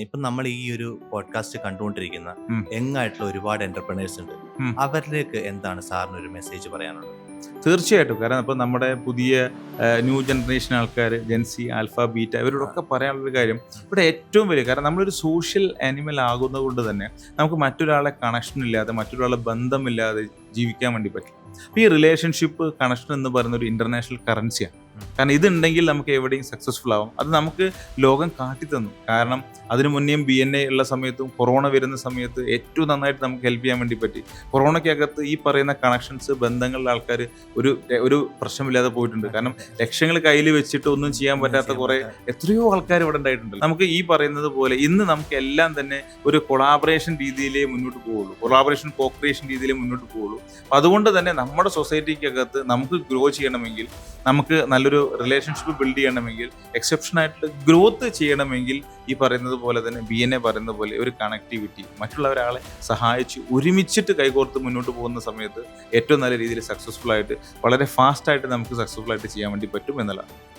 ഇപ്പം നമ്മൾ ഈ ഒരു പോഡ്കാസ്റ്റ് കണ്ടുകൊണ്ടിരിക്കുന്ന ഉം. യങ്ങായിട്ടുള്ള ഒരുപാട് എന്റർപ്രണേഴ്സ് ഉണ്ട്. ഉം. അവരിലേക്ക് എന്താണ് സാറിന് ഒരു മെസ്സേജ് പറയാനുള്ളത്? തീർച്ചയായിട്ടും. കാരണം ഇപ്പം നമ്മുടെ പുതിയ ന്യൂ ജനറേഷൻ ആൾക്കാർ, ജെൻസി, ആൽഫ, ബീറ്റ ഇവരോടൊക്കെ പറയാനുള്ളൊരു കാര്യം, ഇവിടെ ഏറ്റവും വലിയ കാരണം നമ്മളൊരു സോഷ്യൽ ആനിമൽ ആകുന്നത് കൊണ്ട് തന്നെ നമുക്ക് മറ്റൊരാളെ കണക്ഷൻ ഇല്ലാതെ, മറ്റൊരാളെ ബന്ധമില്ലാതെ ജീവിക്കാൻ വേണ്ടി പറ്റും. അപ്പോൾ ഈ റിലേഷൻഷിപ്പ് കണക്ഷൻ എന്ന് പറയുന്ന ഒരു ഇന്റർനാഷണൽ കറൻസിയാണ്. കാരണം ഇതുണ്ടെങ്കിൽ നമുക്ക് എവിടെയും സക്സസ്ഫുൾ ആവും. അത് നമുക്ക് ലോകം കാട്ടിത്തന്നു. കാരണം അതിനു മുന്നേയും BNA ഉള്ള സമയത്തും കൊറോണ വരുന്ന സമയത്ത് ഏറ്റവും നന്നായിട്ട് നമുക്ക് ഹെൽപ്പ് ചെയ്യാൻ വേണ്ടി പറ്റി. കൊറോണയ്ക്കകത്ത് ഈ പറയുന്ന കണക്ഷൻസ്, ബന്ധങ്ങളിലെ ആൾക്കാർ ഒരു പ്രശ്നമില്ലാതെ പോയിട്ടുണ്ട്. കാരണം ലക്ഷങ്ങൾ കയ്യിൽ വെച്ചിട്ട് ഒന്നും ചെയ്യാൻ പറ്റാത്ത കുറേ എത്രയോ ആൾക്കാർ ഇവിടെ ഉണ്ടായിട്ടുണ്ട്. നമുക്ക് ഈ പറയുന്നത് പോലെ ഇന്ന് നമുക്ക് എല്ലാം തന്നെ ഒരു കൊളാബറേഷൻ രീതിയിലേ മുന്നോട്ട് പോവുള്ളൂ. കൊളാബറേഷൻ, കോക്രിയേഷൻ രീതിയിലേ മുന്നോട്ട് പോവുള്ളൂ. അതുകൊണ്ട് തന്നെ നമ്മുടെ സൊസൈറ്റിക്കകത്ത് നമുക്ക് ഗ്രോ ചെയ്യണമെങ്കിൽ, നമുക്ക് നല്ലൊരു റിലേഷൻഷിപ്പ് ബിൽഡ് ചെയ്യണമെങ്കിൽ, എക്സെപ്ഷൻ ആയിട്ടുള്ള ഗ്രോത്ത് ചെയ്യണമെങ്കിൽ ഈ പറയുന്നത് പോലെ തന്നെ BNA പറയുന്നത് പോലെ ഒരു കണക്ടിവിറ്റി, മറ്റുള്ള ഒരാളെ സഹായിച്ച് ഒരുമിച്ചിട്ട് കൈകോർത്ത് മുന്നോട്ട് പോകുന്ന സമയത്ത് ഏറ്റവും നല്ല രീതിയിൽ സക്സസ്ഫുൾ ആയിട്ട്, വളരെ ഫാസ്റ്റ് ആയിട്ട് നമുക്ക് സക്സസ്ഫുൾ ആയിട്ട് ചെയ്യാൻ വേണ്ടി പറ്റും എന്നുള്ളതാണ്.